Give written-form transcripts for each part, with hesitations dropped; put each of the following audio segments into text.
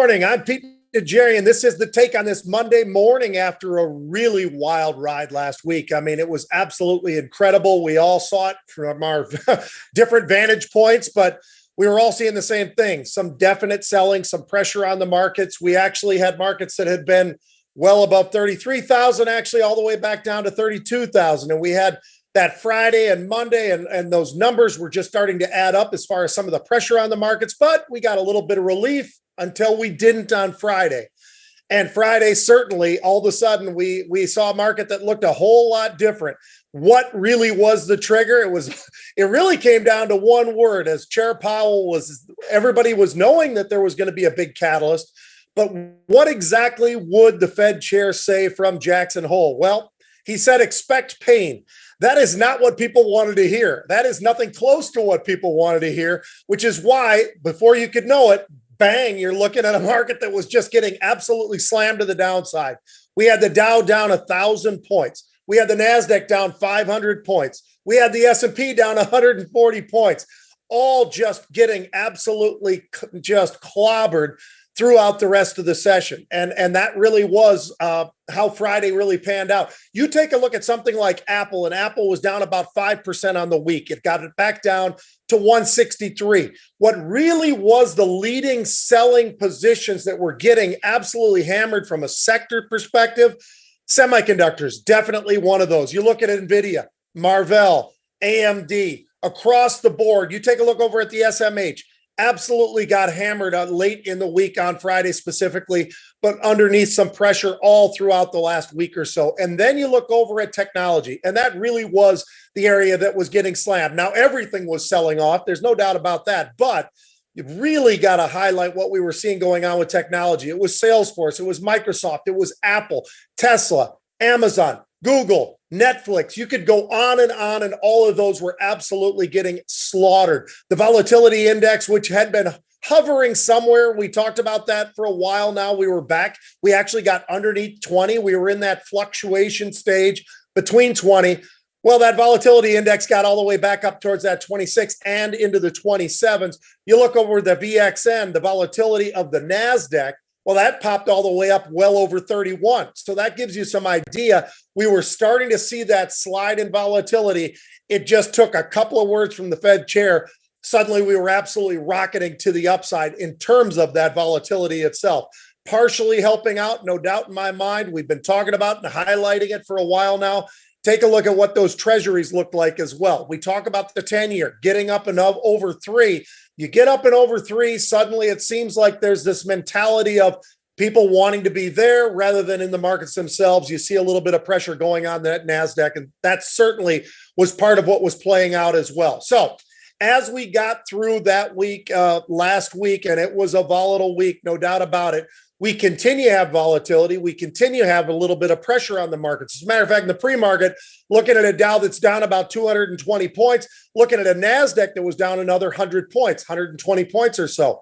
morning. I'm Pete Najarian. This is the take on this Monday morning after a really wild ride last week. I mean, it was absolutely incredible. We all saw it from our different vantage points, but we were all seeing the same thing. Some definite selling, some pressure on the markets. We actually had markets that had been well above 33,000, actually all the way back down to 32,000. And we had that Friday and Monday, and those numbers were just starting to add up as far as some of the pressure on the markets, but we got a little bit of relief until we didn't on Friday. And Friday, certainly, all of a sudden, we saw a market that looked a whole lot different. What really was the trigger? It really came down to one word. As Chair Powell everybody was knowing that there was going to be a big catalyst, but what exactly would the Fed chair say from Jackson Hole? Well, he said, expect pain. That is not what people wanted to hear. That is nothing close to what people wanted to hear, which is why, before you could know it, bang, you're looking at a market that was just getting absolutely slammed to the downside. We had the Dow down 1,000 points. We had the NASDAQ down 500 points. We had the S&P down 140 points, all just getting absolutely just clobbered throughout the rest of the session. And that really was how Friday really panned out. You take a look at something like Apple, and Apple was down about 5% on the week. It got it back down to 163. What really was the leading selling positions that were getting absolutely hammered from a sector perspective? Semiconductors, definitely one of those. You look at NVIDIA, Marvell, AMD, across the board. You take a look over at the SMH. Absolutely got hammered late in the week on Friday specifically, but underneath some pressure all throughout the last week or so. And then you look over at technology, and that really was the area that was getting slammed. Now, everything was selling off. There's no doubt about that, but you really got to highlight what we were seeing going on with technology. It was Salesforce, it was Microsoft, it was Apple, Tesla, Amazon, Google, Netflix. You could go on, and all of those were absolutely getting slaughtered. The volatility index, which had been hovering somewhere, we talked about that for a while now. We were back. We actually got underneath 20. We were in that fluctuation stage between 20. Well, that volatility index got all the way back up towards that 26 and into the 27s. You look over the VXN, the volatility of the NASDAQ. Well, that popped all the way up well over 31. So that gives you some idea. We were starting to see that slide in volatility. It just took a couple of words from the Fed chair. Suddenly, we were absolutely rocketing to the upside in terms of that volatility itself. Partially helping out, no doubt in my mind. We've been talking about and highlighting it for a while now. Take a look at what those treasuries looked like as well. We talk about the 10-year getting up and over 3. You get up and over 3, suddenly it seems like there's this mentality of people wanting to be there rather than in the markets themselves. You see a little bit of pressure going on that NASDAQ, and that certainly was part of what was playing out as well. So as we got through that week last week, and it was a volatile week, no doubt about it, we continue to have volatility. We continue to have a little bit of pressure on the markets. As a matter of fact, in the pre-market, looking at a Dow that's down about 220 points, looking at a NASDAQ that was down another 100 points, 120 points or so.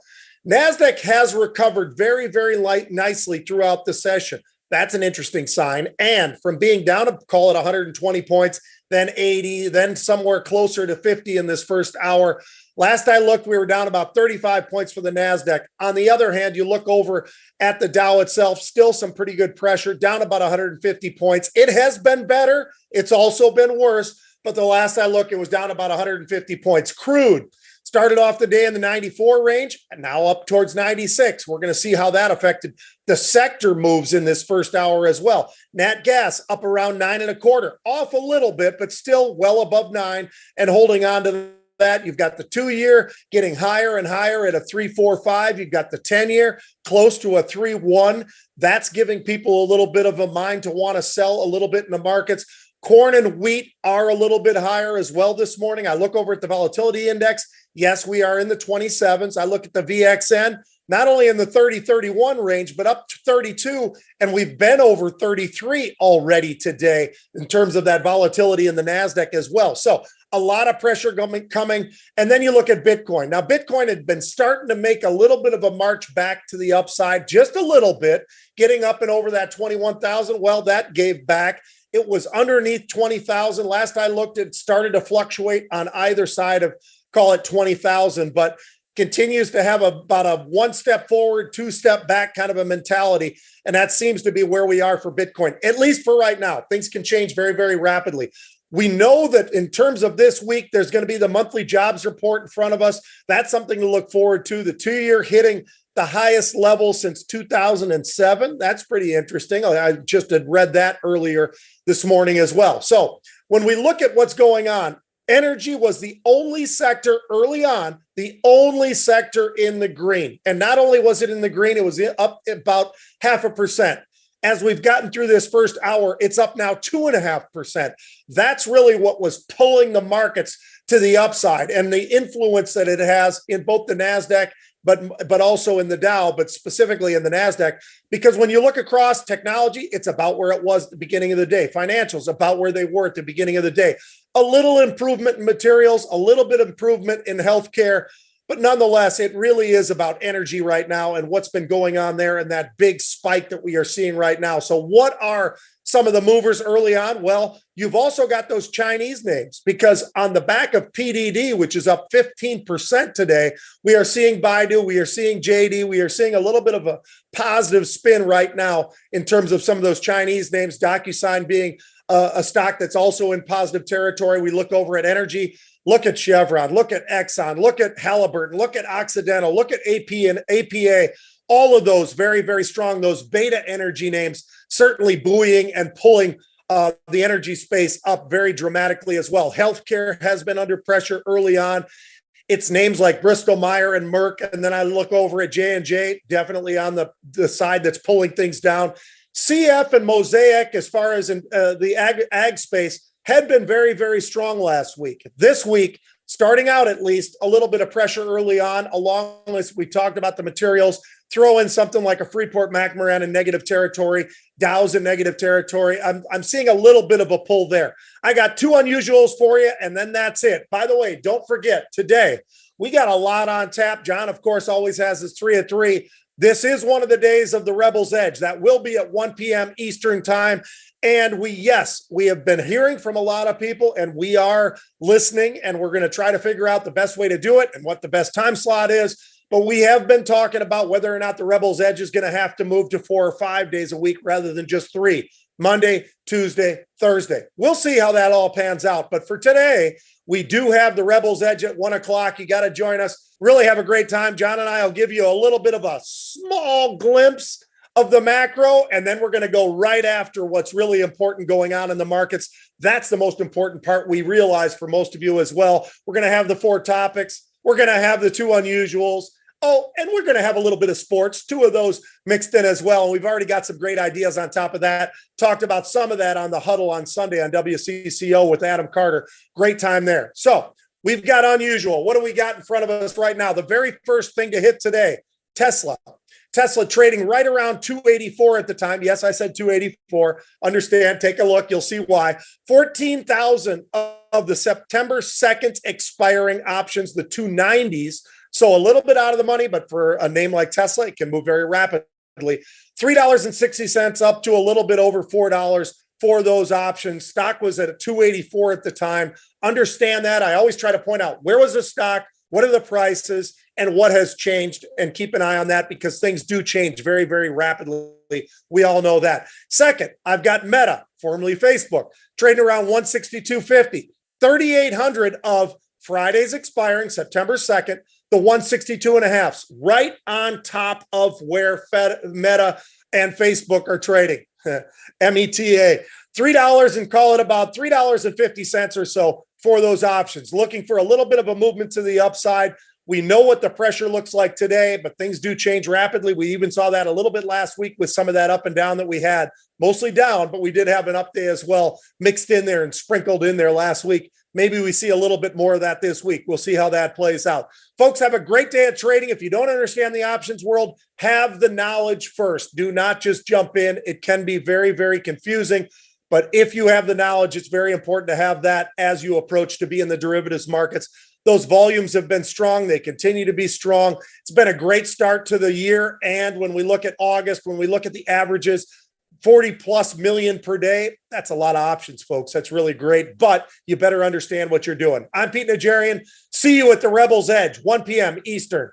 NASDAQ has recovered very, very nicely throughout the session. That's an interesting sign. And from being down to call it 120 points, then 80, then somewhere closer to 50 in this first hour. Last I looked, we were down about 35 points for the NASDAQ. On the other hand, you look over at the Dow itself, still some pretty good pressure, down about 150 points. It has been better. It's also been worse. But the last I looked, it was down about 150 points. Crude started off the day in the 94 range, and now up towards 96. We're going to see how that affected the sector moves in this first hour as well. Nat gas up around 9.25, off a little bit, but still well above 9 and holding on to that. You've got the 2-year getting higher and higher at a 3.45. You've got the 10-year close to a 3.1. That's giving people a little bit of a mind to want to sell a little bit in the markets. Corn and wheat are a little bit higher as well this morning. I look over at the volatility index. Yes, we are in the 27s. I look at the VXN, not only in the 30-31 range, but up to 32. And we've been over 33 already today in terms of that volatility in the NASDAQ as well. So a lot of pressure coming. And then you look at Bitcoin. Now, Bitcoin had been starting to make a little bit of a march back to the upside, just a little bit, getting up and over that 21,000. Well, that gave back. It was underneath 20,000. Last I looked, it started to fluctuate on either side of, call it 20,000. But continues to have about a one step forward, two step back kind of a mentality. And that seems to be where we are for Bitcoin, at least for right now. Things can change very, very rapidly. We know that in terms of this week, there's going to be the monthly jobs report in front of us. That's something to look forward to. The 2-year hitting the highest level since 2007. That's pretty interesting. I just had read that earlier this morning as well. So when we look at what's going on, energy was the only sector early on, the only sector in the green. And not only was it in the green, it was up about 0.5%. As we've gotten through this first hour, it's up now 2.5%. That's really what was pulling the markets to the upside, and the influence that it has in both the NASDAQ, but also in the Dow, but specifically in the NASDAQ. Because when you look across technology, it's about where it was at the beginning of the day. Financials, about where they were at the beginning of the day. A little improvement in materials, a little bit of improvement in healthcare. But nonetheless, it really is about energy right now and what's been going on there and that big spike that we are seeing right now. So what are some of the movers early on? Well, you've also got those Chinese names, because on the back of PDD, which is up 15% today, we are seeing Baidu, we are seeing JD, we are seeing a little bit of a positive spin right now in terms of some of those Chinese names, DocuSign being a stock that's also in positive territory. We look over at energy. Look at Chevron, look at Exxon, look at Halliburton, look at Occidental, look at AP and APA, all of those very, very strong. Those beta energy names certainly buoying and pulling the energy space up very dramatically as well. Healthcare has been under pressure early on. It's names like Bristol Myers and Merck. And then I look over at J&J, definitely on the side that's pulling things down. CF and Mosaic, as far as in the ag space, had been very, very strong last week. This week, starting out at least, a little bit of pressure early on, along with, we talked about the materials, throw in something like a Freeport-McMoRan in negative territory, Dow's in negative territory. I'm seeing a little bit of a pull there. I got two unusuals for you, and then that's it. By the way, don't forget, today, we got a lot on tap. John, of course, always has his 3 of 3. This is one of the days of the Rebel's Edge. That will be at 1 p.m. Eastern time. And we have been hearing from a lot of people, and we are listening, and we're going to try to figure out the best way to do it and what the best time slot is. But we have been talking about whether or not the Rebel's Edge is going to have to move to 4 or 5 days a week rather than just 3, Monday, Tuesday, Thursday. We'll see how that all pans out. But for today, we do have the Rebel's Edge at 1 o'clock. You got to join us. Really have a great time. John and I will give you a little bit of a small glimpse of the macro, and then we're going to go right after what's really important going on in the markets. That's the most important part, we realize, for most of you as well. We're going to have the 4 topics. We're going to have the 2 unusuals. Oh, and we're going to have a little bit of sports, 2 of those mixed in as well. And we've already got some great ideas on top of that. Talked about some of that on the Huddle on Sunday on WCCO with Adam Carter. Great time there. So we've got unusual. What do we got in front of us right now? The very first thing to hit today, Tesla. Tesla trading right around 284 at the time. Yes, I said 284. Understand, take a look. You'll see why. 14,000 of the September 2nd expiring options, the 290s. So a little bit out of the money, but for a name like Tesla, it can move very rapidly. $3.60 up to a little bit over $4 for those options. Stock was at 284 at the time. Understand that. I always try to point out, where was the stock? What are the prices? And what has changed? And keep an eye on that, because things do change very, very rapidly. We all know that. Second, I've got Meta, formerly Facebook, trading around 162.50. 3,800 of Friday's expiring September 2nd, the 162.5s, right on top of where Meta and Facebook are trading. META, $3 and call it about $3.50 or so for those options. Looking for a little bit of a movement to the upside. We know what the pressure looks like today, but things do change rapidly. We even saw that a little bit last week with some of that up and down that we had, mostly down, but we did have an up day as well, mixed in there and sprinkled in there last week. Maybe we see a little bit more of that this week. We'll see how that plays out. Folks, have a great day at trading. If you don't understand the options world, have the knowledge first. Do not just jump in. It can be very, very confusing. But if you have the knowledge, it's very important to have that as you approach to be in the derivatives markets. Those volumes have been strong. They continue to be strong. It's been a great start to the year. And when we look at August, when we look at the averages, 40 plus million per day. That's a lot of options, folks. That's really great, but you better understand what you're doing. I'm Pete Najarian. See you at the Rebels Edge, 1 p.m. Eastern.